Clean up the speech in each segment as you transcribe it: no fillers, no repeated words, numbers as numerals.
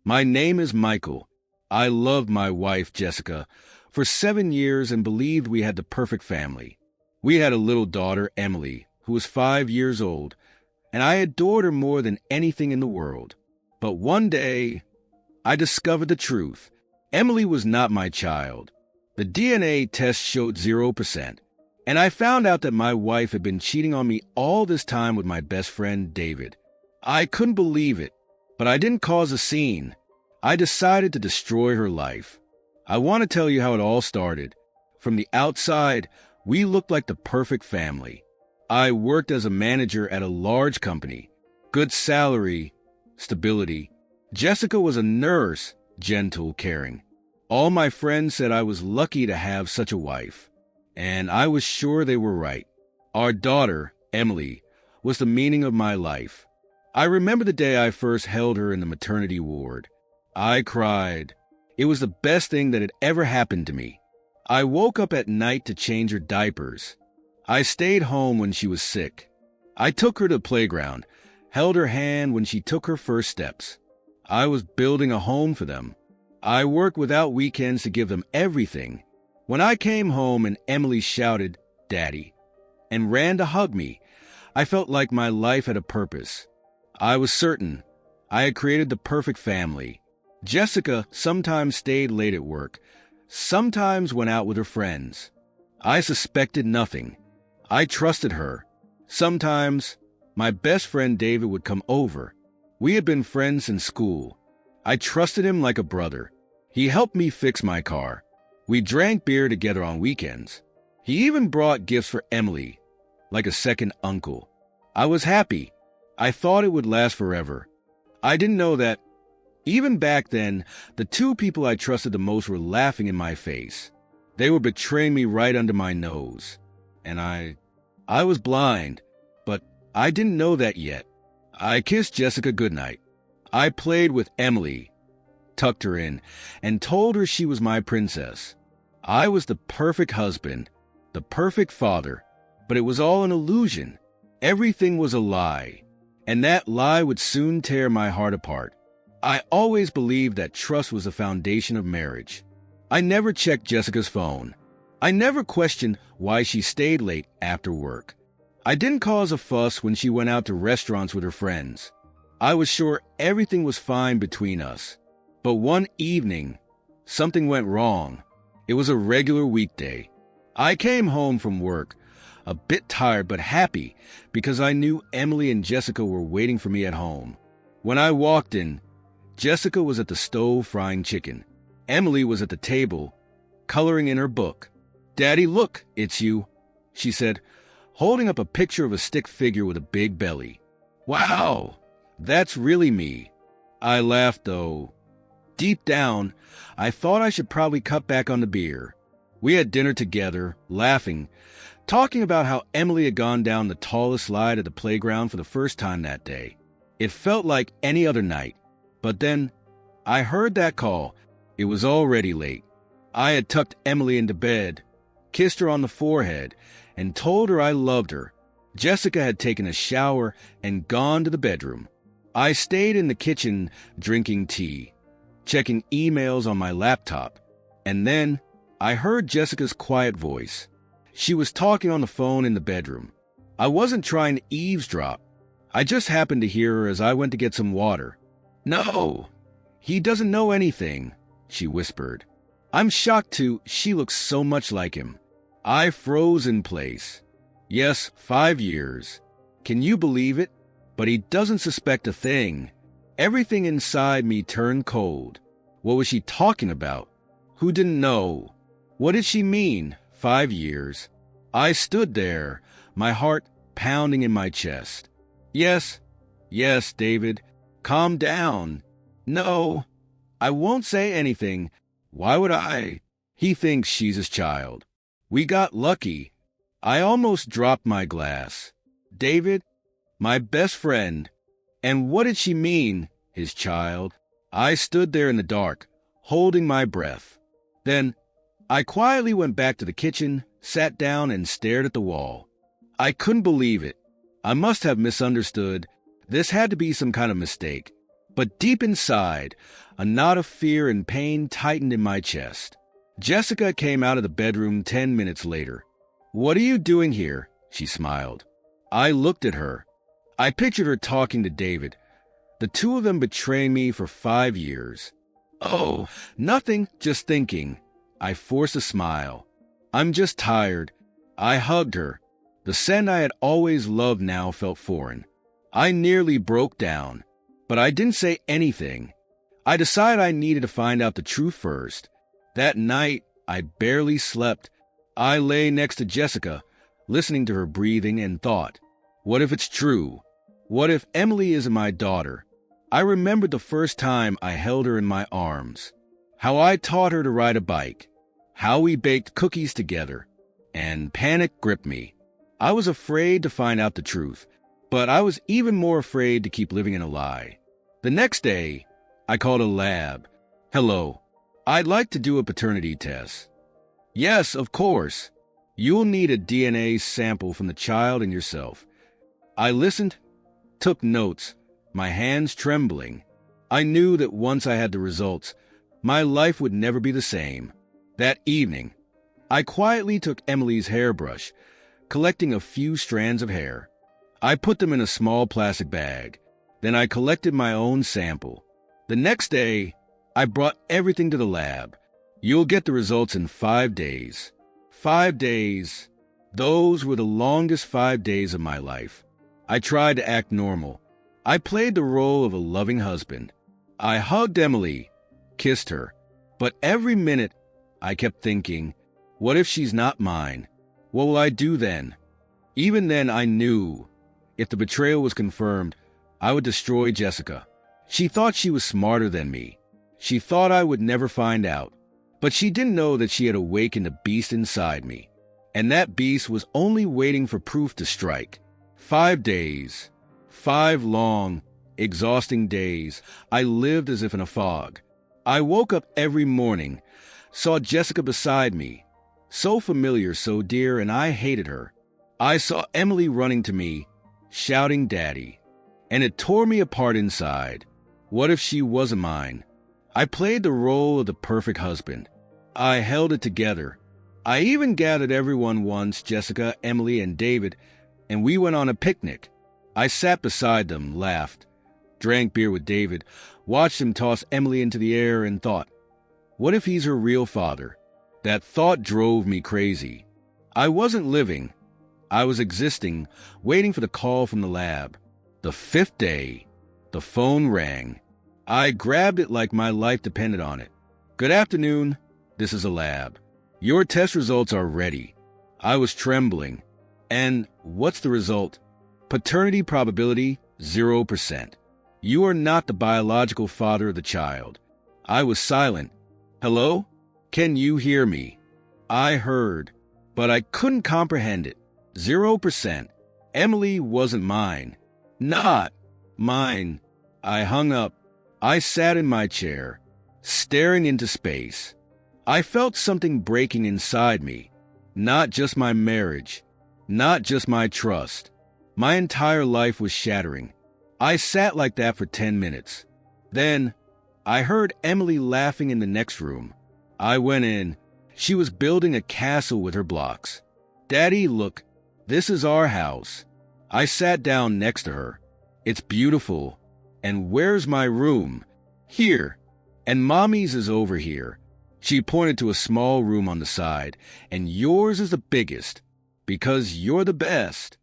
My name is Michael. I loved my wife, Jessica, for 7 years and believed we had the perfect family. We had a little daughter, Emily, who was 5 years old, and I adored her more than anything in the world. But one day, I discovered the truth. Emily was not my child. The DNA test showed 0%, and I found out that my wife had been cheating on me all this time with my best friend, David. I couldn't believe it, but I didn't cause a scene. I decided to destroy her life. I want to tell you how it all started. From the outside, we looked like the perfect family. I worked as a manager at a large company. Good salary, stability. Jessica was a nurse, gentle, caring. All my friends said I was lucky to have such a wife, and I was sure they were right. Our daughter, Emily, was the meaning of my life. I remember the day I first held her in the maternity ward. I cried. It was the best thing that had ever happened to me. I woke up at night to change her diapers. I stayed home when she was sick. I took her to the playground, held her hand when she took her first steps. I was building a home for them. I worked without weekends to give them everything. When I came home and Emily shouted, "Daddy," and ran to hug me, I felt like my life had a purpose. I was certain I had created the perfect family. Jessica sometimes stayed late at work, sometimes went out with her friends. I suspected nothing. I trusted her. Sometimes my best friend David would come over. We had been friends since school. I trusted him like a brother. He helped me fix my car. We drank beer together on weekends. He even brought gifts for Emily, like a second uncle. I was happy. I thought it would last forever. I didn't know that, even back then, the two people I trusted the most were laughing in my face. They were betraying me right under my nose. And I was blind, but I didn't know that yet. I kissed Jessica goodnight. I played with Emily, tucked her in, and told her she was my princess. I was the perfect husband, the perfect father, but it was all an illusion. Everything was a lie, and that lie would soon tear my heart apart. I always believed that trust was the foundation of marriage. I never checked Jessica's phone. I never questioned why she stayed late after work. I didn't cause a fuss when she went out to restaurants with her friends. I was sure everything was fine between us. But one evening, something went wrong. It was a regular weekday. I came home from work, a bit tired but happy because I knew Emily and Jessica were waiting for me at home. When I walked in, Jessica was at the stove frying chicken. Emily was at the table, coloring in her book. "Daddy, look, it's you," she said, holding up a picture of a stick figure with a big belly. "Wow, that's really me." I laughed, though. Deep down, I thought I should probably cut back on the beer. We had dinner together, laughing, talking about how Emily had gone down the tallest slide at the playground for the first time that day. It felt like any other night. But then, I heard that call. It was already late. I had tucked Emily into bed, kissed her on the forehead, and told her I loved her. Jessica had taken a shower and gone to the bedroom. I stayed in the kitchen drinking tea, checking emails on my laptop, and then I heard Jessica's quiet voice. She was talking on the phone in the bedroom. I wasn't trying to eavesdrop. I just happened to hear her as I went to get some water. "No, he doesn't know anything," she whispered. I'm shocked too. She looks so much like him. I froze in place. Yes, 5 years. Can you believe it? But he doesn't suspect a thing. Everything inside me turned cold. What was she talking about? Who didn't know? What did she mean? 5 years. I stood there, my heart pounding in my chest. Yes, David. Calm down. No, I won't say anything. Why would I? He thinks she's his child. We got lucky. I almost dropped my glass. David, my best friend. And what did she mean, his child? I stood there in the dark, holding my breath. Then I quietly went back to the kitchen, sat down, and stared at the wall. I couldn't believe it. I must have misunderstood. This had to be some kind of mistake. But deep inside, a knot of fear and pain tightened in my chest. Jessica came out of the bedroom 10 minutes later. "What are you doing here?" she smiled. I looked at her. I pictured her talking to David. The two of them betraying me for 5 years. "Oh, nothing, just thinking." I forced a smile. "I'm just tired." I hugged her. The scent I had always loved now felt foreign. I nearly broke down, but I didn't say anything. I decided I needed to find out the truth first. That night, I barely slept. I lay next to Jessica, listening to her breathing, and thought, what if it's true? What if Emily isn't my daughter? I remembered the first time I held her in my arms, how I taught her to ride a bike, how we baked cookies together, and panic gripped me. I was afraid to find out the truth, but I was even more afraid to keep living in a lie. The next day, I called a lab. "Hello, I'd like to do a paternity test." "Yes, of course. You'll need a DNA sample from the child and yourself." I listened, took notes, my hands trembling. I knew that once I had the results, my life would never be the same. That evening, I quietly took Emily's hairbrush, collecting a few strands of hair. I put them in a small plastic bag. Then I collected my own sample. The next day, I brought everything to the lab. "You'll get the results in 5 days." 5 days. Those were the longest 5 days of my life. I tried to act normal. I played the role of a loving husband. I hugged Emily, kissed her. But every minute, I kept thinking, what if she's not mine? What will I do then? Even then, I knew if the betrayal was confirmed, I would destroy Jessica. She thought she was smarter than me. She thought I would never find out. But she didn't know that she had awakened a beast inside me. And that beast was only waiting for proof to strike. 5 days. 5 long, exhausting days. I lived as if in a fog. I woke up every morning, saw Jessica beside me. So familiar, so dear, and I hated her. I saw Emily running to me, shouting "Daddy." And it tore me apart inside. What if she wasn't mine? I played the role of the perfect husband. I held it together. I even gathered everyone once, Jessica, Emily, and David, and we went on a picnic. I sat beside them, laughed, drank beer with David, watched him toss Emily into the air, and thought, what if he's her real father? That thought drove me crazy. I wasn't living. I was existing, waiting for the call from the lab. The 5th day, the phone rang. I grabbed it like my life depended on it. "Good afternoon. This is a lab. Your test results are ready." I was trembling. "And what's the result?" "Paternity probability, 0%. You are not the biological father of the child." I was silent. "Hello? Can you hear me?" I heard, but I couldn't comprehend it. 0%. Emily wasn't mine. Not mine. I hung up. I sat in my chair, staring into space. I felt something breaking inside me. Not just my marriage. Not just my trust. My entire life was shattering. I sat like that for 10 minutes. Then, I heard Emily laughing in the next room. I went in. She was building a castle with her blocks. "Daddy, look. This is our house." I sat down next to her. "It's beautiful. And where's my room?" "Here. And Mommy's is over here." She pointed to a small room on the side. "And yours is the biggest, because you're the best."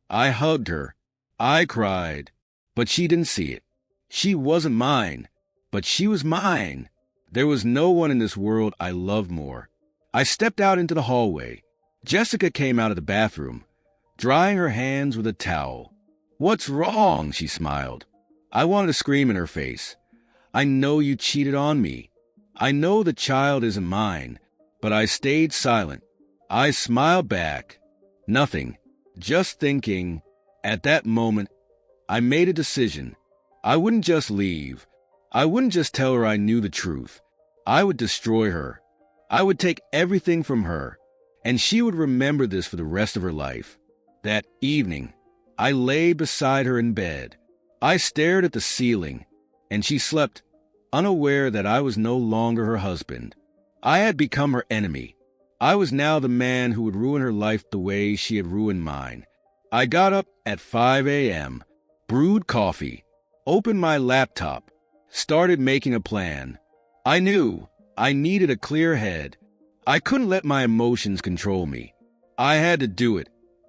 I hugged her. I cried. But she didn't see it. She wasn't mine. But she was mine. There was no one in this world I loved more. I stepped out into the hallway. Jessica came out of the bathroom, drying her hands with a towel. "What's wrong?" she smiled. I wanted to scream in her face. "I know you cheated on me. I know the child isn't mine." But I stayed silent. I smiled back. Nothing. Just thinking. At that moment, I made a decision. I wouldn't just leave. I wouldn't just tell her I knew the truth. I would destroy her. I would take everything from her, and she would remember this for the rest of her life. That evening, I lay beside her in bed. I stared at the ceiling. and she slept, unaware that I was no longer her husband. I had become her enemy. I was now the man who would ruin her life the way she had ruined mine. I got up at 5 a.m., brewed coffee, opened my laptop, started making a plan. I knew I needed a clear head. I couldn't let my emotions control me. I had to do it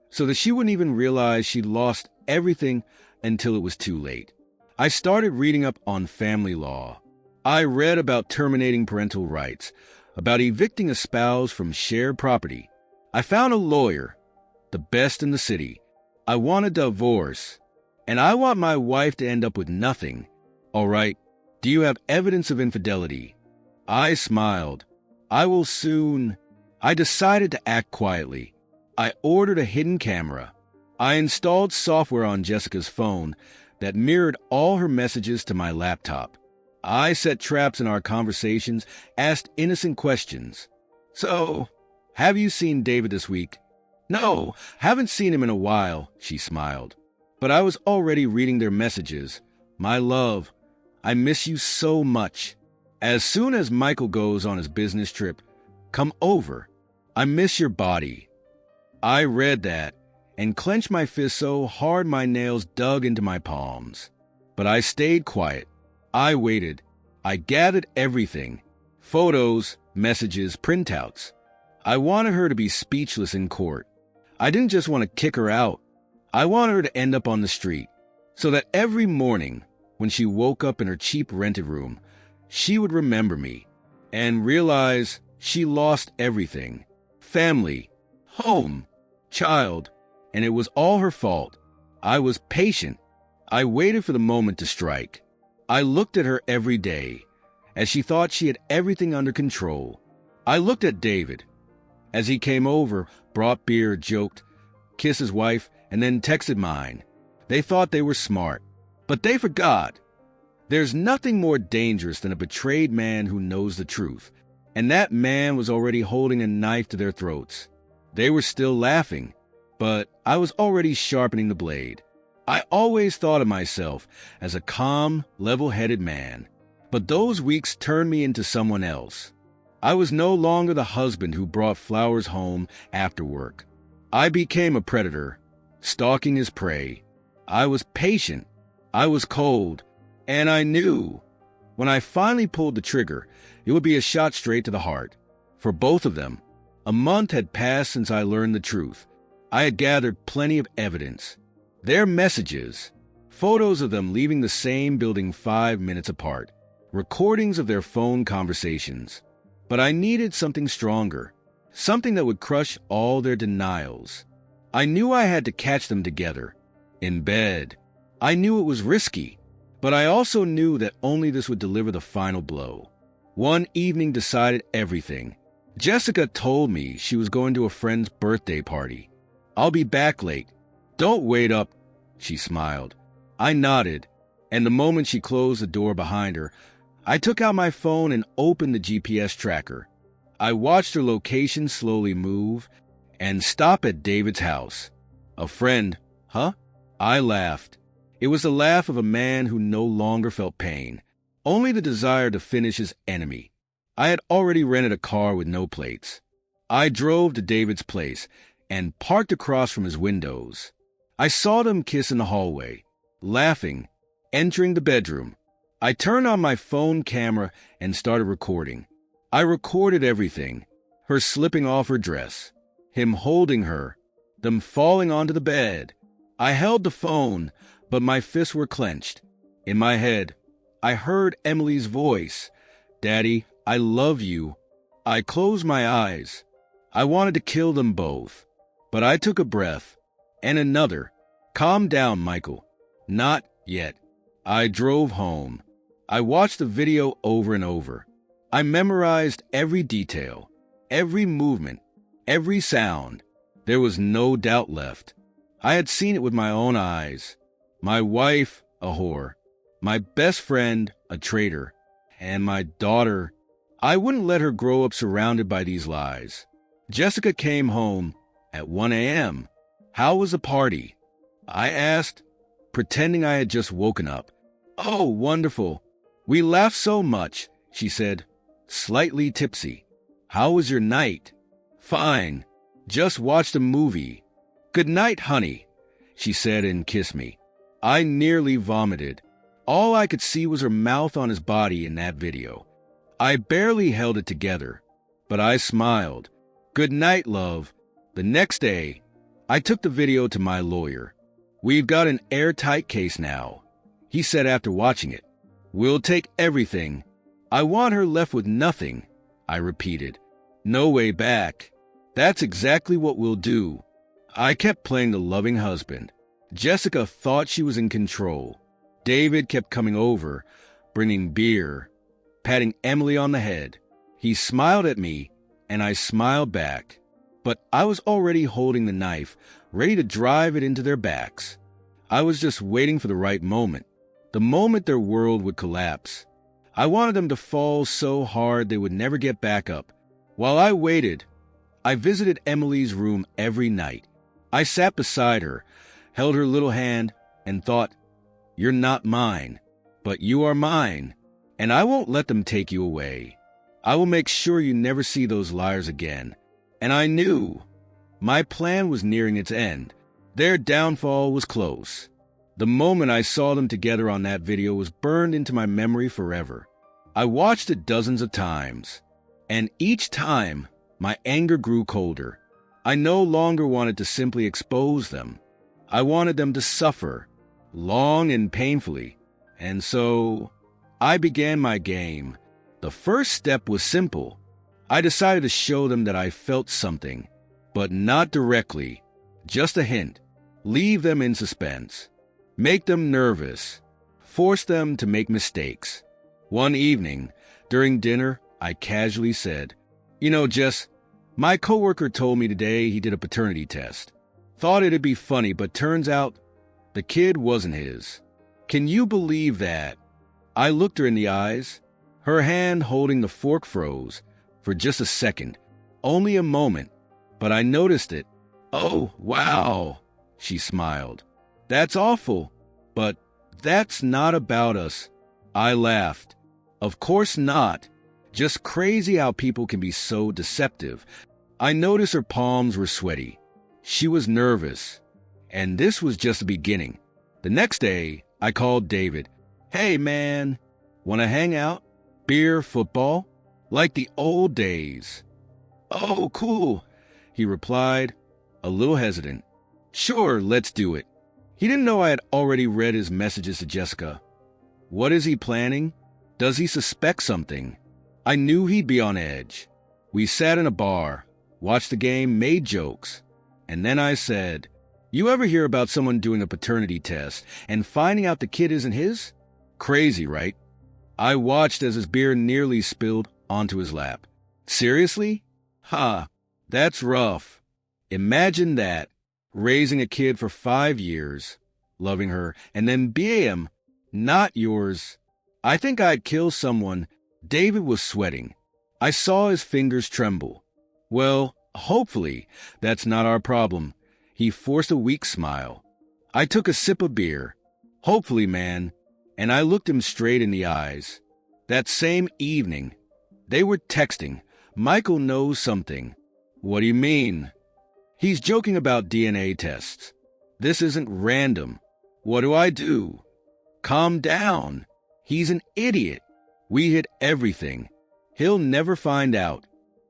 so that she wouldn't even realize she'd lost everything until it was too late. I started reading up on family law. I read about terminating parental rights, about evicting a spouse from shared property. I found a lawyer, the best in the city. I want a divorce, and I want my wife to end up with nothing. All right, do you have evidence of infidelity? I smiled. I will soon. I decided to act quietly. I ordered a hidden camera. I installed software on Jessica's phone that mirrored all her messages to my laptop. I set traps in our conversations, asked innocent questions. So, have you seen David this week? No, haven't seen him in a while, she smiled. But I was already reading their messages. My love, I miss you so much. As soon as Michael goes on his business trip, come over. I miss your body. I read that and clenched my fist so hard my nails dug into my palms. But I stayed quiet. I waited. I gathered everything. Photos, messages, printouts. I wanted her to be speechless in court. I didn't just want to kick her out. I wanted her to end up on the street, so that every morning, when she woke up in her cheap rented room, she would remember me and realize she lost everything. Family, home, child, and it was all her fault. I was patient. I waited for the moment to strike. I looked at her every day, as she thought she had everything under control. I looked at David, as he came over, brought beer, joked, kissed his wife, and then texted mine. They thought they were smart, but they forgot. There's nothing more dangerous than a betrayed man who knows the truth, and that man was already holding a knife to their throats. They were still laughing, but I was already sharpening the blade. I always thought of myself as a calm, level-headed man, but those weeks turned me into someone else. I was no longer the husband who brought flowers home after work. I became a predator, stalking his prey. I was patient, I was cold, and I knew when I finally pulled the trigger, it would be a shot straight to the heart. For both of them, a month had passed since I learned the truth. I had gathered plenty of evidence. Their messages, photos of them leaving the same building 5 minutes apart, recordings of their phone conversations. But I needed something stronger, something that would crush all their denials. I knew I had to catch them together, in bed. I knew it was risky, but I also knew that only this would deliver the final blow. One evening decided everything. Jessica told me she was going to a friend's birthday party. I'll be back late. Don't wait up, she smiled. I nodded, and the moment she closed the door behind her, I took out my phone and opened the GPS tracker. I watched her location slowly move and stop at David's house. A friend, huh? I laughed. It was the laugh of a man who no longer felt pain, only the desire to finish his enemy. I had already rented a car with no plates. I drove to David's place and parked across from his windows. I saw them kiss in the hallway, laughing, entering the bedroom. I turned on my phone camera and started recording. I recorded everything. Her slipping off her dress, him holding her, them falling onto the bed. I held the phone, but my fists were clenched. In my head, I heard Emily's voice. Daddy, I love you. I closed my eyes. I wanted to kill them both. But I took a breath, and another. Calm down, Michael. Not yet. I drove home. I watched the video over and over. I memorized every detail, every movement, every sound. There was no doubt left. I had seen it with my own eyes. My wife, a whore. My best friend, a traitor. And my daughter, I wouldn't let her grow up surrounded by these lies. Jessica came home at 1 a.m. How was the party? I asked, pretending I had just woken up. Oh, wonderful. We laughed so much, she said, slightly tipsy. How was your night? Fine. Just watched a movie. Good night, honey, she said and kissed me. I nearly vomited. All I could see was her mouth on his body in that video. I barely held it together, but I smiled. Good night, love. The next day, I took the video to my lawyer. We've got an airtight case now, he said after watching it. We'll take everything. I want her left with nothing, I repeated. No way back. That's exactly what we'll do. I kept playing the loving husband. Jessica thought she was in control. David kept coming over, bringing beer, patting Emily on the head. He smiled at me, and I smiled back. But I was already holding the knife, ready to drive it into their backs. I was just waiting for the right moment, the moment their world would collapse. I wanted them to fall so hard they would never get back up. While I waited, I visited Emily's room every night. I sat beside her, held her little hand, and thought, "You're not mine, but you are mine, and I won't let them take you away. I will make sure you never see those liars again." And I knew my plan was nearing its end. Their downfall was close. The moment I saw them together on that video was burned into my memory forever. I watched it dozens of times, and each time my anger grew colder. I no longer wanted to simply expose them. I wanted them to suffer, long and painfully. And so I began my game. The first step was simple. I decided to show them that I felt something, but not directly, just a hint. Leave them in suspense. Make them nervous. Force them to make mistakes. One evening, during dinner, I casually said, "You know, Jess, my coworker told me today he did a paternity test. Thought it'd be funny, but turns out the kid wasn't his. Can you believe that?" I looked her in the eyes. Her hand holding the fork froze for just a second, only a moment, but I noticed it. "Oh, wow," she smiled. "That's awful, but that's not about us." I laughed. "Of course not. Just crazy how people can be so deceptive." I noticed her palms were sweaty. She was nervous. And this was just the beginning. The next day, I called David. "Hey, man, want to hang out? Beer, football? Like the old days." "Oh, cool," he replied, a little hesitant. "Sure, let's do it." He didn't know I had already read his messages to Jessica. What is he planning? Does he suspect something? I knew he'd be on edge. We sat in a bar, watched the game, made jokes. And then I said, "You ever hear about someone doing a paternity test and finding out the kid isn't his? Crazy, right?" I watched as his beer nearly spilled onto his lap. "Seriously? Ha, that's rough. Imagine that, raising a kid for 5 years, loving her, and then bam, not yours. I think I'd kill someone." David was sweating. I saw his fingers tremble. "Well, hopefully, that's not our problem." He forced a weak smile. I took a sip of beer. "Hopefully, man." And I looked him straight in the eyes. That same evening, they were texting. "Michael knows something." "What do you mean?" "He's joking about DNA tests." "This isn't random." "What do I do?" "Calm down. He's an idiot. We hid everything. He'll never find out."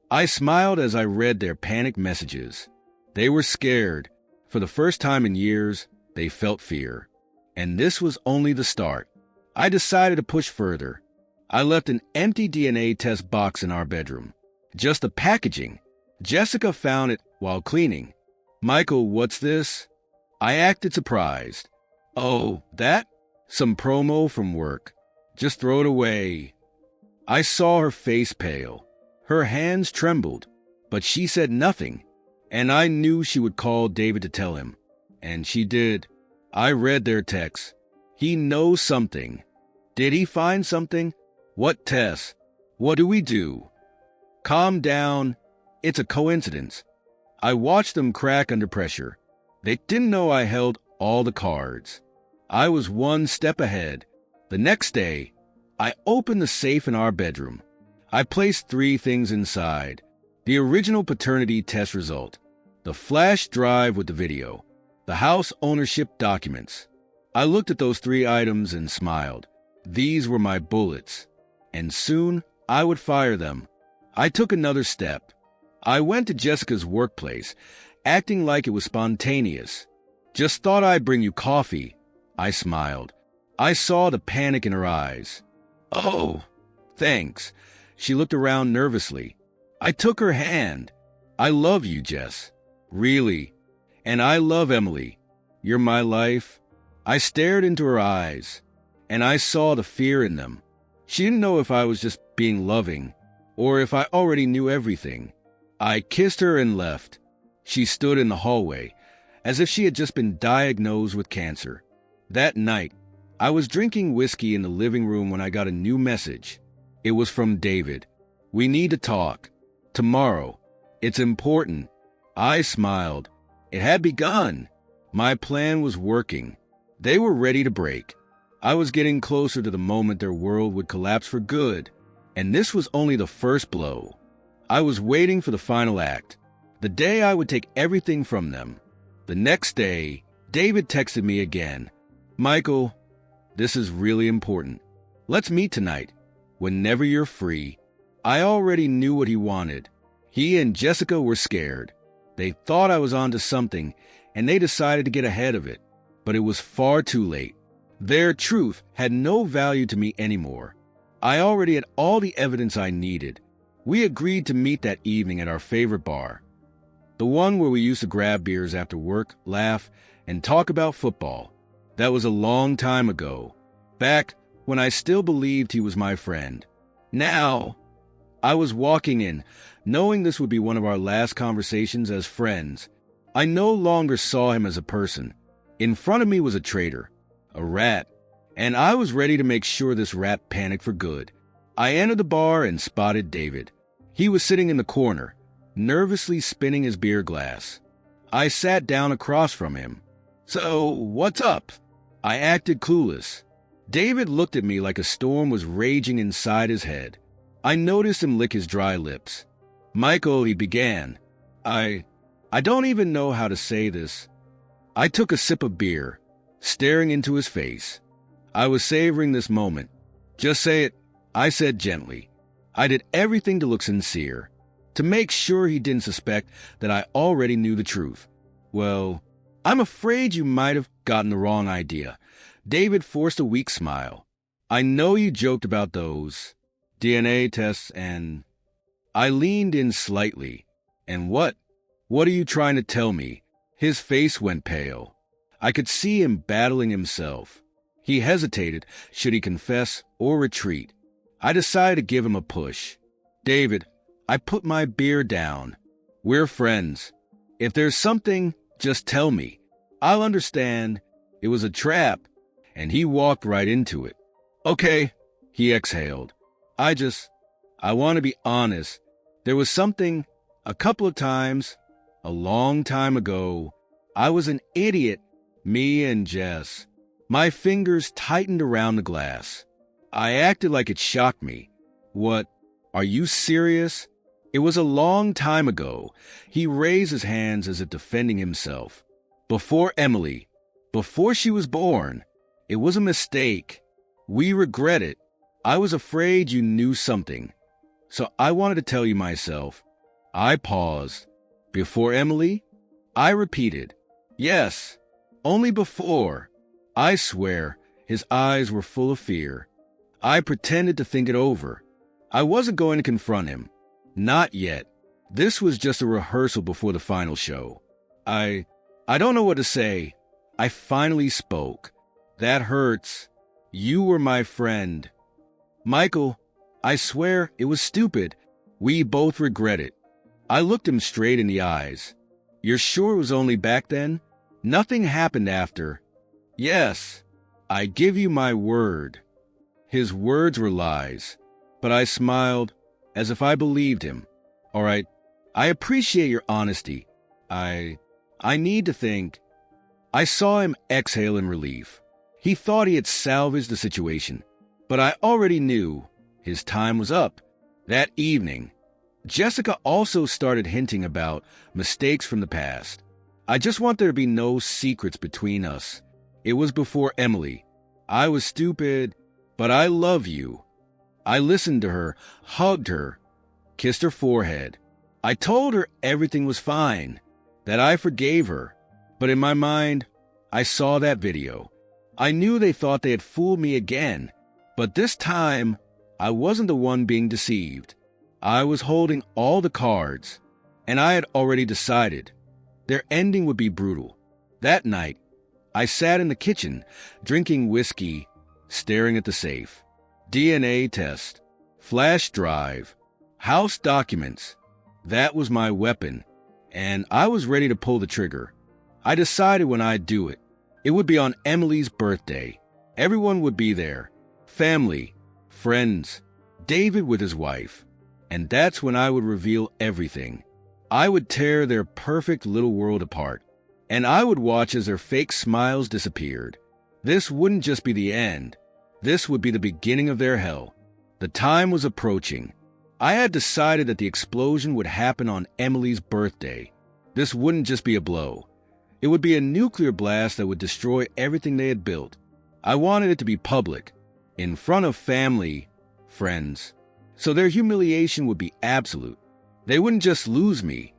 I smiled as I read their panicked messages. They were scared. For the first time in years, they felt fear. And this was only the start. I decided to push further. I left an empty DNA test box in our bedroom. Just the packaging. Jessica found it while cleaning. "Michael, what's this?" I acted surprised. "Oh, that? Some promo from work. Just throw it away." I saw her face pale. Her hands trembled, but she said nothing. And I knew she would call David to tell him. And she did. I read their texts. He knows something. Did he find something? What test? What do we do? "Calm down. It's a coincidence." I watched them crack under pressure. They didn't know I held all the cards. I was one step ahead. The next day, I opened the safe in our bedroom. I placed 3 things inside: the original paternity test result, the flash drive with the video, the house ownership documents. I looked at those 3 items and smiled. These were my bullets, and soon I would fire them. I took another step. I went to Jessica's workplace, acting like it was spontaneous. "Just thought I'd bring you coffee." I smiled. I saw the panic in her eyes. "Oh, thanks." She looked around nervously. I took her hand. "I love you, Jess. Really. And I love Emily. You're my life." I stared into her eyes, and I saw the fear in them. She didn't know if I was just being loving, or if I already knew everything. I kissed her and left. She stood in the hallway, as if she had just been diagnosed with cancer. That night, I was drinking whiskey in the living room when I got a new message. It was from David. "We need to talk. Tomorrow. It's important." I smiled. It had begun. My plan was working. They were ready to break. I was getting closer to the moment their world would collapse for good, and this was only the first blow. I was waiting for the final act, the day I would take everything from them. The next day, David texted me again. "Michael, this is really important. Let's meet tonight, whenever you're free." I already knew what he wanted. He and Jessica were scared. They thought I was onto something, and they decided to get ahead of it. But it was far too late. Their truth had no value to me anymore. I already had all the evidence I needed. We agreed to meet that evening at our favorite bar, the one where we used to grab beers after work, laugh, and talk about football. That was a long time ago, back when I still believed he was my friend. Now, I was walking in, knowing this would be one of our last conversations as friends. I no longer saw him as a person. In front of me was a traitor, a rat, and I was ready to make sure this rat panicked for good. I entered the bar and spotted David. He was sitting in the corner, nervously spinning his beer glass. I sat down across from him. "So, what's up?" I acted clueless. David looked at me like a storm was raging inside his head. I noticed him lick his dry lips. "Michael," he began. I don't even know how to say this." I took a sip of beer, staring into his face. I was savoring this moment. "Just say it," I said gently. I did everything to look sincere, to make sure he didn't suspect that I already knew the truth. "Well, I'm afraid you might have gotten the wrong idea." David forced a weak smile. "I know you joked about those DNA tests and..." I leaned in slightly. "And what? What are you trying to tell me?" His face went pale. I could see him battling himself. He hesitated, should he confess or retreat. I decided to give him a push. "David," I put my beer down. "We're friends. If there's something, just tell me. I'll understand. It was a trap." And he walked right into it. "Okay," he exhaled. I want to be honest. There was something, a couple of times, a long time ago. I was an idiot, me and Jess." My fingers tightened around the glass. I acted like it shocked me. "What? Are you serious?" "It was a long time ago." He raised his hands as if defending himself. "Before Emily. Before she was born. It was a mistake. We regret it. I was afraid you knew something. So I wanted to tell you myself." I paused. "Before Emily?" I repeated. "Yes, only before." I swear, his eyes were full of fear. I pretended to think it over. I wasn't going to confront him. Not yet. This was just a rehearsal before the final show. I don't know what to say." I finally spoke. "That hurts. You were my friend." "Michael, I swear it was stupid. We both regret it." I looked him straight in the eyes. "You're sure it was only back then? Nothing happened after?" "Yes. I give you my word." His words were lies, but I smiled as if I believed him. "All right, I appreciate your honesty. I need to think." I saw him exhale in relief. He thought he had salvaged the situation. But I already knew his time was up. That evening, Jessica also started hinting about mistakes from the past. I just want there to be no secrets between us. It was before Emily. I was stupid, but I love you. I listened to her, hugged her, kissed her forehead. I told her everything was fine, that I forgave her. But in my mind, I saw that video. I knew they thought they had fooled me again. But this time, I wasn't the one being deceived. I was holding all the cards, and I had already decided their ending would be brutal. That night, I sat in the kitchen, drinking whiskey, staring at the safe. DNA test, flash drive, house documents. That was my weapon, and I was ready to pull the trigger. I decided when I'd do it, it would be on Emily's birthday. Everyone would be there. Family, friends, David with his wife. And that's when I would reveal everything. I would tear their perfect little world apart, and I would watch as their fake smiles disappeared. This wouldn't just be the end. This would be the beginning of their hell. The time was approaching. I had decided that the explosion would happen on Emily's birthday. This wouldn't just be a blow. It would be a nuclear blast that would destroy everything they had built. I wanted it to be public, in front of family, friends. So their humiliation would be absolute. They wouldn't just lose me.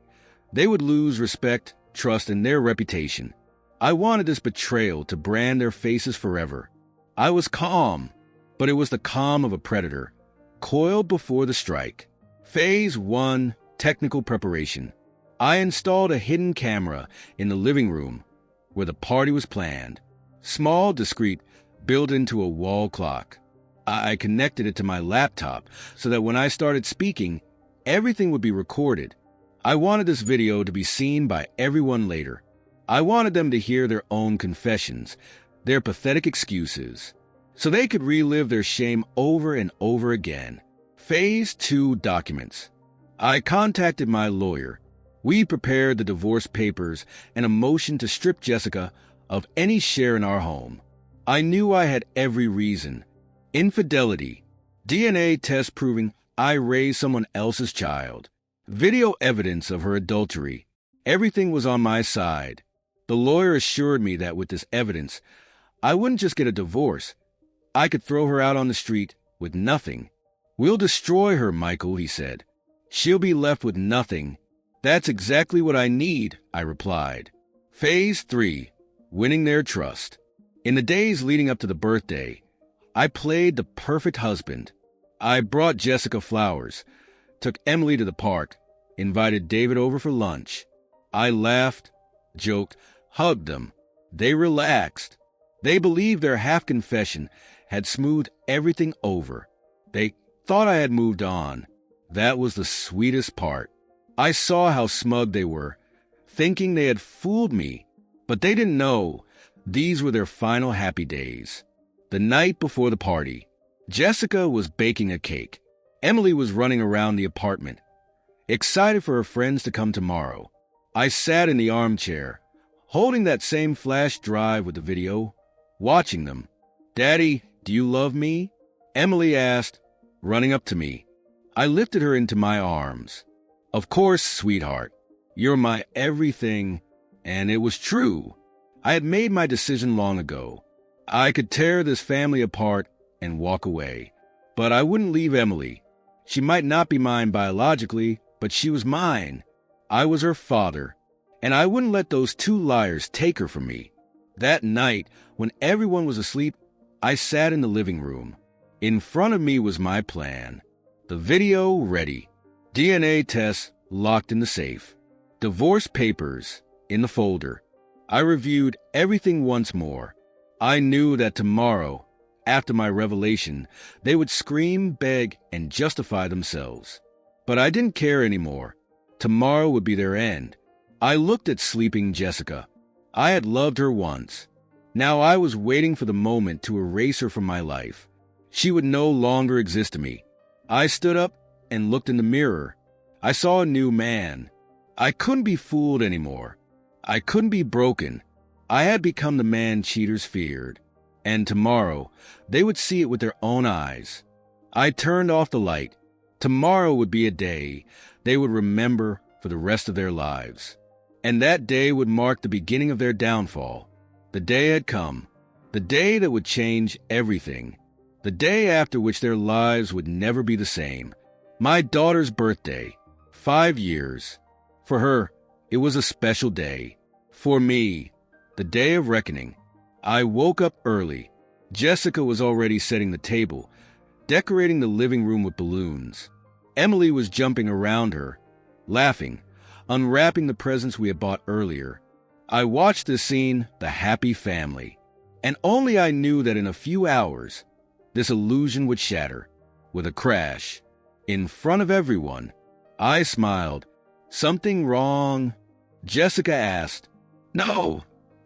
They would lose respect, trust, and their reputation. I wanted this betrayal to brand their faces forever. I was calm, but it was the calm of a predator, coiled before the strike. Phase 1, technical preparation. I installed a hidden camera in the living room where the party was planned. Small, discreet, built into a wall clock. I connected it to my laptop so that when I started speaking, everything would be recorded. I wanted this video to be seen by everyone later. I wanted them to hear their own confessions, their pathetic excuses, so they could relive their shame over and over again. Phase 2, documents. I contacted my lawyer. We prepared the divorce papers and a motion to strip Jessica of any share in our home. I knew I had every reason. Infidelity, DNA test proving I raised someone else's child, video evidence of her adultery. Everything was on my side. The lawyer assured me that with this evidence, I wouldn't just get a divorce. I could throw her out on the street with nothing. We'll destroy her, Michael, he said. She'll be left with nothing. That's exactly what I need, I replied. Phase 3, winning their trust. In the days leading up to the birthday, I played the perfect husband. I brought Jessica flowers, took Emily to the park, invited David over for lunch. I laughed, joked, hugged them. They relaxed. They believed their half-confession had smoothed everything over. They thought I had moved on. That was the sweetest part. I saw how smug they were, thinking they had fooled me. But they didn't know these were their final happy days. The night before the party, Jessica was baking a cake. Emily was running around the apartment, excited for her friends to come tomorrow. I sat in the armchair, holding that same flash drive with the video, watching them. "Daddy, do you love me?" Emily asked, running up to me. I lifted her into my arms. "Of course, sweetheart. You're my everything." And it was true. I had made my decision long ago. I could tear this family apart and walk away. But I wouldn't leave Emily. She might not be mine biologically, but she was mine. I was her father, and I wouldn't let those two liars take her from me. That night, when everyone was asleep, I sat in the living room. In front of me was my plan. The video ready. DNA tests locked in the safe. Divorce papers in the folder. I reviewed everything once more. I knew that tomorrow, after my revelation, they would scream, beg, and justify themselves. But I didn't care anymore. Tomorrow would be their end. I looked at sleeping Jessica. I had loved her once. Now I was waiting for the moment to erase her from my life. She would no longer exist to me. I stood up and looked in the mirror. I saw a new man. I couldn't be fooled anymore. I couldn't be broken. I had become the man cheaters feared. And tomorrow, they would see it with their own eyes. I turned off the light. Tomorrow would be a day they would remember for the rest of their lives. And that day would mark the beginning of their downfall. The day had come. The day that would change everything. The day after which their lives would never be the same. My daughter's birthday. 5 years. For her, it was a special day. For me, the day of reckoning. I woke up early. Jessica was already setting the table, decorating the living room with balloons. Emily was jumping around her, laughing, unwrapping the presents we had bought earlier. I watched this scene, the happy family, and only I knew that in a few hours, this illusion would shatter, with a crash. In front of everyone, I smiled. Something wrong? Jessica asked. No,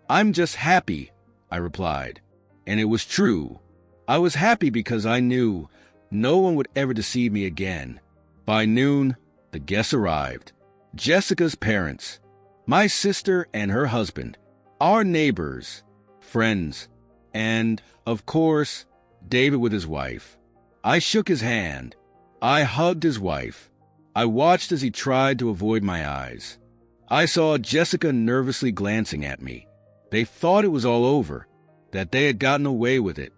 I'm just happy, I replied. And it was true. I was happy because I knew no one would ever deceive me again. By noon, the guests arrived. Jessica's parents, my sister and her husband, our neighbors, friends, and, of course, David with his wife. I shook his hand. I hugged his wife. I watched as he tried to avoid my eyes. I saw Jessica nervously glancing at me. They thought it was all over, that they had gotten away with it.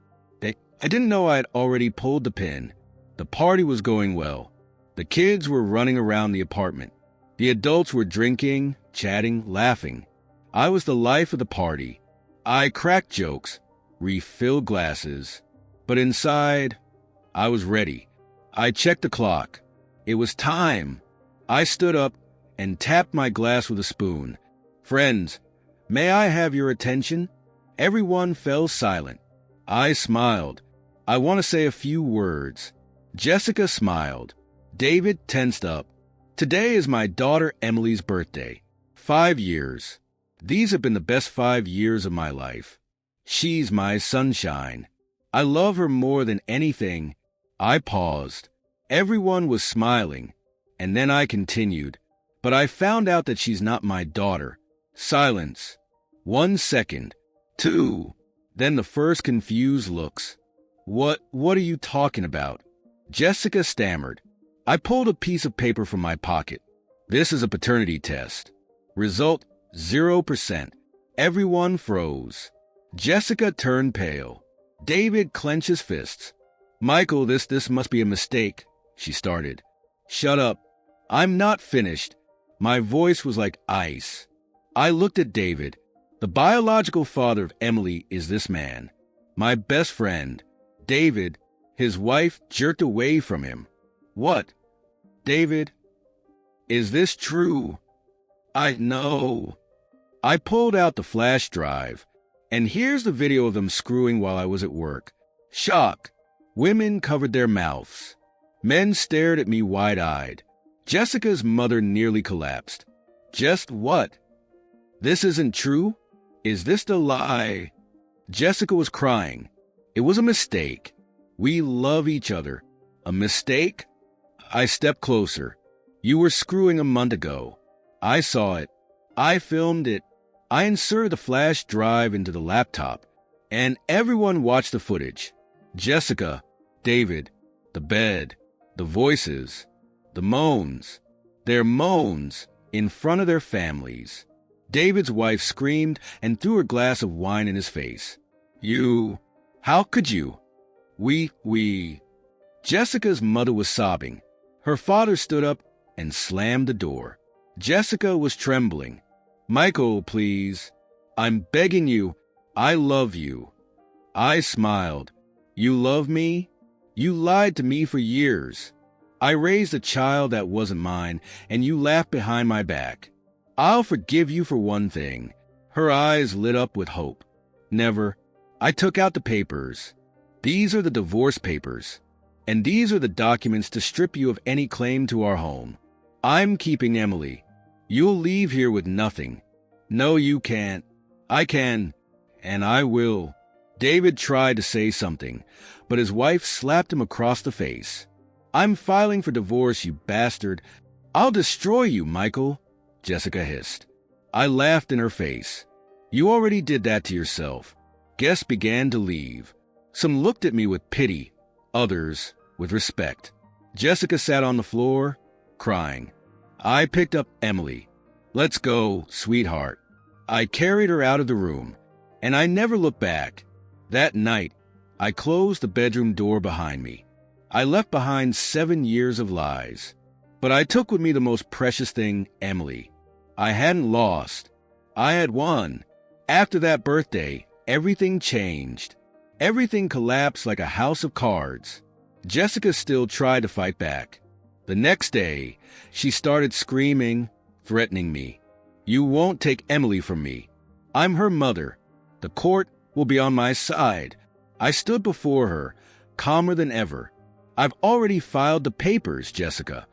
I didn't know I had already pulled the pin. The party was going well. The kids were running around the apartment. The adults were drinking, chatting, laughing. I was the life of the party. I cracked jokes, refilled glasses. But inside, I was ready. I checked the clock. It was time. I stood up and tapped my glass with a spoon. Friends, may I have your attention? Everyone fell silent. I smiled. I want to say a few words. Jessica smiled. David tensed up. Today is my daughter Emily's birthday. 5 years. These have been the best 5 years of my life. She's my sunshine. I love her more than anything. I paused. Everyone was smiling, and then I continued. But I found out that she's not my daughter. Silence. 1 second. 2. Then the first confused looks. What are you talking about? Jessica stammered. I pulled a piece of paper from my pocket. This is a paternity test. Result, 0%. Everyone froze. Jessica turned pale. David clenched his fists. Michael, this must be a mistake, she started. Shut up. I'm not finished. My voice was like ice. I looked at David. The biological father of Emily is this man. My best friend. David, his wife, jerked away from him. What? David? Is this true? I know. I pulled out the flash drive, and here's the video of them screwing while I was at work. Shock. Women covered their mouths. Men stared at me wide-eyed. Jessica's mother nearly collapsed. Just what? This isn't true? Is this the lie? Jessica was crying. It was a mistake. We love each other. A mistake? I stepped closer. You were screwing a month ago. I saw it. I filmed it. I inserted the flash drive into the laptop, and everyone watched the footage. Jessica, David, the bed, the voices, the moans. Their moans in front of their families. David's wife screamed and threw a glass of wine in his face. You, how could you? We. Jessica's mother was sobbing. Her father stood up and slammed the door. Jessica was trembling. Michael, please. I'm begging you. I love you. I smiled. You love me? You lied to me for years. I raised a child that wasn't mine, and you laughed behind my back. I'll forgive you for one thing. Her eyes lit up with hope. Never. I took out the papers. These are the divorce papers. And these are the documents to strip you of any claim to our home. I'm keeping Emily. You'll leave here with nothing. No, you can't. I can. And I will. David tried to say something, but his wife slapped him across the face. I'm filing for divorce, you bastard. I'll destroy you, Michael, Jessica hissed. I laughed in her face. You already did that to yourself. Guests began to leave. Some looked at me with pity, others with respect. Jessica sat on the floor, crying. I picked up Emily. Let's go, sweetheart. I carried her out of the room, and I never looked back. That night, I closed the bedroom door behind me. I left behind 7 years of lies. But I took with me the most precious thing, Emily. I hadn't lost. I had won. After that birthday, everything changed. Everything collapsed like a house of cards. Jessica still tried to fight back. The next day, she started screaming, threatening me. You won't take Emily from me. I'm her mother. The court will be on my side. I stood before her, calmer than ever. I've already filed the papers, Jessica.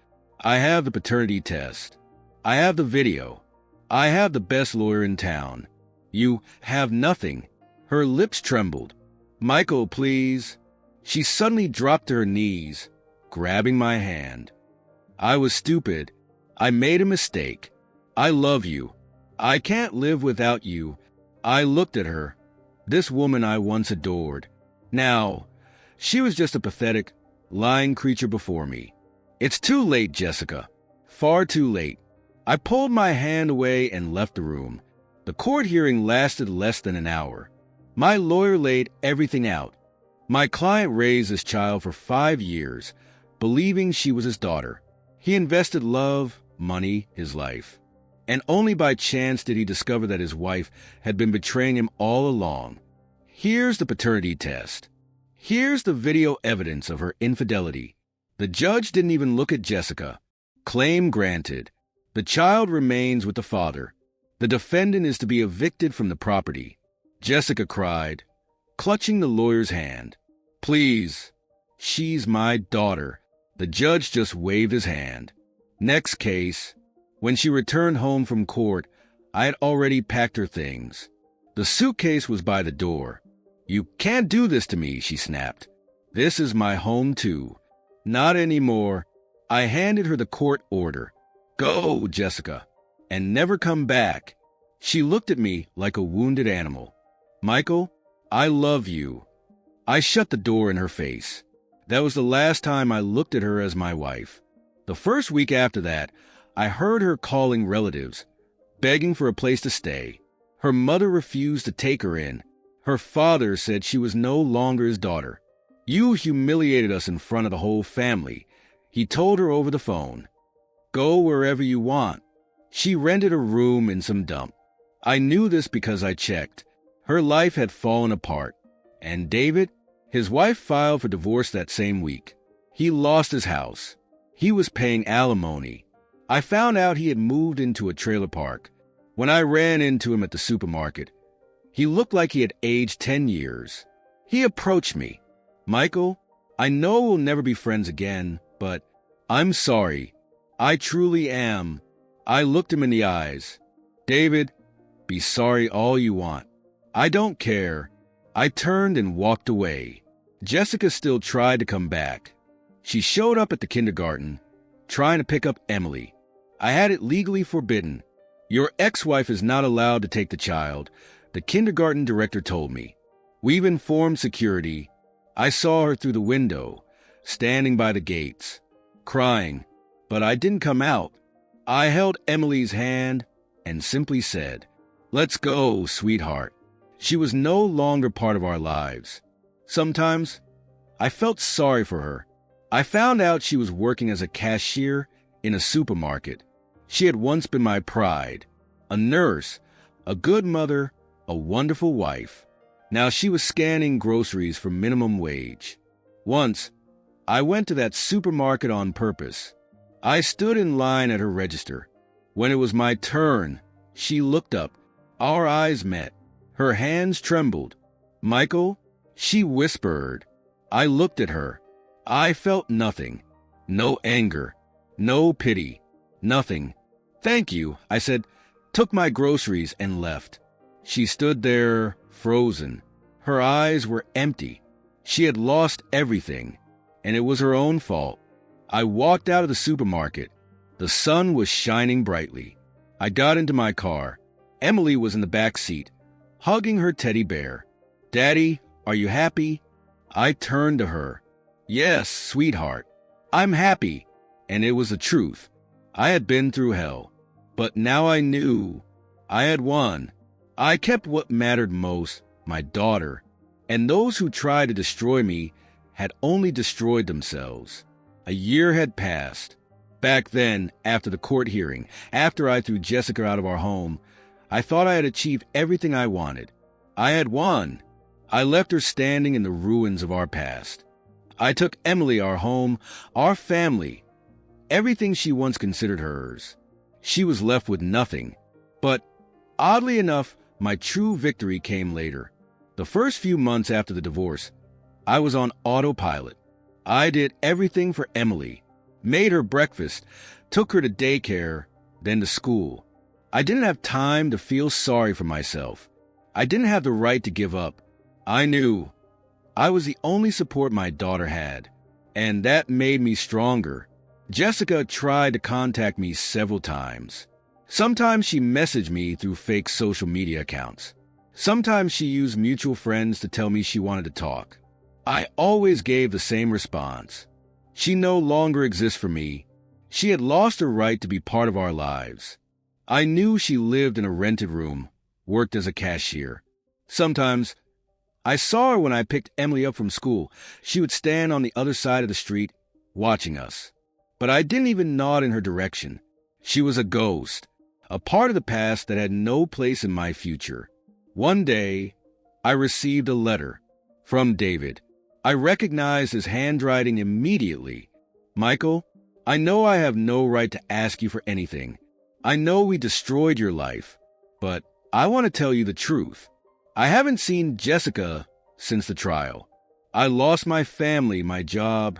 I have the paternity test. I have the video. I have the best lawyer in town. You have nothing. Her lips trembled. Michael, please. She suddenly dropped to her knees, grabbing my hand. I was stupid. I made a mistake. I love you. I can't live without you. I looked at her, this woman I once adored. Now, she was just a pathetic, lying creature before me. It's too late, Jessica. Far too late. I pulled my hand away and left the room. The court hearing lasted less than an hour. My lawyer laid everything out. My client raised this child for 5 years, believing she was his daughter. He invested love, money, his life. And only by chance did he discover that his wife had been betraying him all along. Here's the paternity test. Here's the video evidence of her infidelity. The judge didn't even look at Jessica. Claim granted. The child remains with the father. The defendant is to be evicted from the property. Jessica cried, clutching the lawyer's hand. Please, she's my daughter. The judge just waved his hand. Next case. When she returned home from court, I had already packed her things. The suitcase was by the door. You can't do this to me, she snapped. This is my home too. Not anymore. I handed her the court order. Go, Jessica, and never come back. She looked at me like a wounded animal. Michael, I love you. I shut the door in her face. That was the last time I looked at her as my wife. The first week after that, I heard her calling relatives, begging for a place to stay. Her mother refused to take her in. Her father said she was no longer his daughter. You humiliated us in front of the whole family, he told her over the phone. Go wherever you want. She rented a room in some dump. I knew this because I checked. Her life had fallen apart. And David, his wife, filed for divorce that same week. He lost his house. He was paying alimony. I found out he had moved into a trailer park. When I ran into him at the supermarket, he looked like he had aged 10 years. He approached me. Michael, I know we'll never be friends again, but I'm sorry. I truly am. I looked him in the eyes. David, be sorry all you want. I don't care. I turned and walked away. Jessica still tried to come back. She showed up at the kindergarten, trying to pick up Emily. I had it legally forbidden. Your ex-wife is not allowed to take the child, the kindergarten director told me. We've informed security. I saw her through the window, standing by the gates, crying, but I didn't come out. I held Emily's hand and simply said, Let's go, sweetheart. She was no longer part of our lives. Sometimes I felt sorry for her. I found out she was working as a cashier in a supermarket. She had once been my pride, a nurse, a good mother, a wonderful wife. Now she was scanning groceries for minimum wage. Once, I went to that supermarket on purpose. I stood in line at her register. When it was my turn, she looked up. Our eyes met. Her hands trembled. Michael, she whispered. I looked at her. I felt nothing. No anger. No pity. Nothing. Thank you, I said, took my groceries and left. She stood there, frozen. Her eyes were empty. She had lost everything, and it was her own fault. I walked out of the supermarket. The sun was shining brightly. I got into my car. Emily was in the back seat, hugging her teddy bear. "Daddy, are you happy?" I turned to her. "Yes, sweetheart, I'm happy." And it was the truth. I had been through hell, but now I knew I had won. I kept what mattered most, my daughter, and those who tried to destroy me had only destroyed themselves. A year had passed. Back then, after the court hearing, after I threw Jessica out of our home, I thought I had achieved everything I wanted. I had won. I left her standing in the ruins of our past. I took Emily, our home, our family, everything she once considered hers. She was left with nothing. But, oddly enough, my true victory came later. The first few months after the divorce, I was on autopilot. I did everything for Emily, made her breakfast, took her to daycare, then to school. I didn't have time to feel sorry for myself. I didn't have the right to give up. I knew I was the only support my daughter had, and that made me stronger. Jessica tried to contact me several times. Sometimes she messaged me through fake social media accounts. Sometimes she used mutual friends to tell me she wanted to talk. I always gave the same response. She no longer exists for me. She had lost her right to be part of our lives. I knew she lived in a rented room, worked as a cashier. Sometimes I saw her when I picked Emily up from school. She would stand on the other side of the street, watching us. But I didn't even nod in her direction. She was a ghost, a part of the past that had no place in my future. One day, I received a letter from David. I recognized his handwriting immediately. "Michael, I know I have no right to ask you for anything. I know we destroyed your life, but I want to tell you the truth. I haven't seen Jessica since the trial. I lost my family, my job,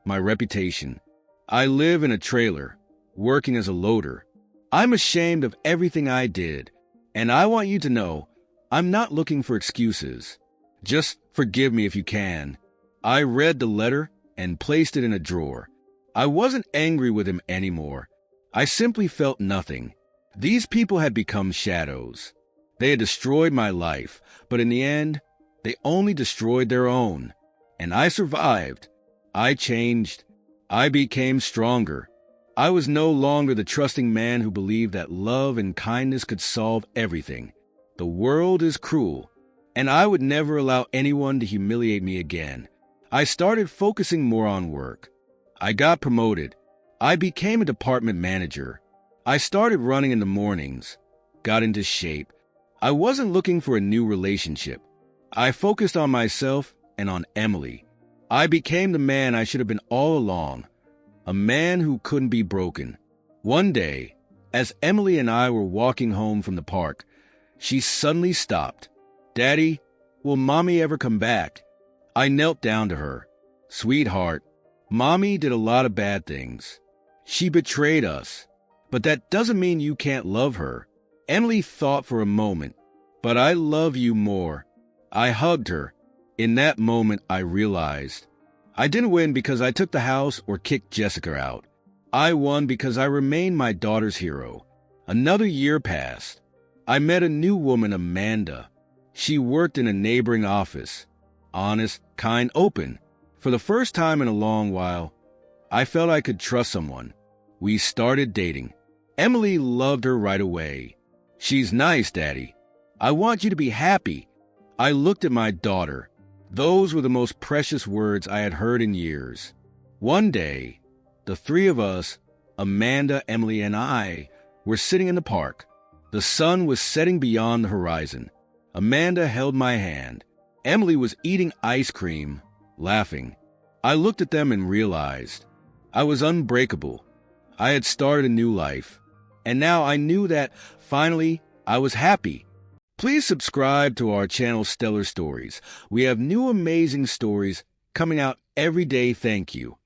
my reputation. I live in a trailer, working as a loader. I'm ashamed of everything I did, and I want you to know I'm not looking for excuses. Just forgive me if you can." I read the letter and placed it in a drawer. I wasn't angry with him anymore. I simply felt nothing. These people had become shadows. They had destroyed my life, but in the end, they only destroyed their own. And I survived. I changed. I became stronger. I was no longer the trusting man who believed that love and kindness could solve everything. The world is cruel, and I would never allow anyone to humiliate me again. I started focusing more on work. I got promoted. I became a department manager. I started running in the mornings, got into shape. I wasn't looking for a new relationship. I focused on myself and on Emily. I became the man I should have been all along, a man who couldn't be broken. One day, as Emily and I were walking home from the park, she suddenly stopped. "Daddy, will Mommy ever come back?" I knelt down to her. "Sweetheart, Mommy did a lot of bad things. She betrayed us. But that doesn't mean you can't love her." Emily thought for a moment. "But I love you more." I hugged her. In that moment, I realized I didn't win because I took the house or kicked Jessica out. I won because I remained my daughter's hero. Another year passed. I met a new woman, Amanda. She worked in a neighboring office. Honest, kind, open. For the first time in a long while, I felt I could trust someone. We started dating. Emily loved her right away. "She's nice, Daddy. I want you to be happy." I looked at my daughter. Those were the most precious words I had heard in years. One day, the three of us, Amanda, Emily, and I, were sitting in the park. The sun was setting beyond the horizon. Amanda held my hand. Emily was eating ice cream, laughing. I looked at them and realized I was unbreakable. I had started a new life. And now I knew that, finally, I was happy. Please subscribe to our channel Stellar Stories. We have new amazing stories coming out every day. Thank you.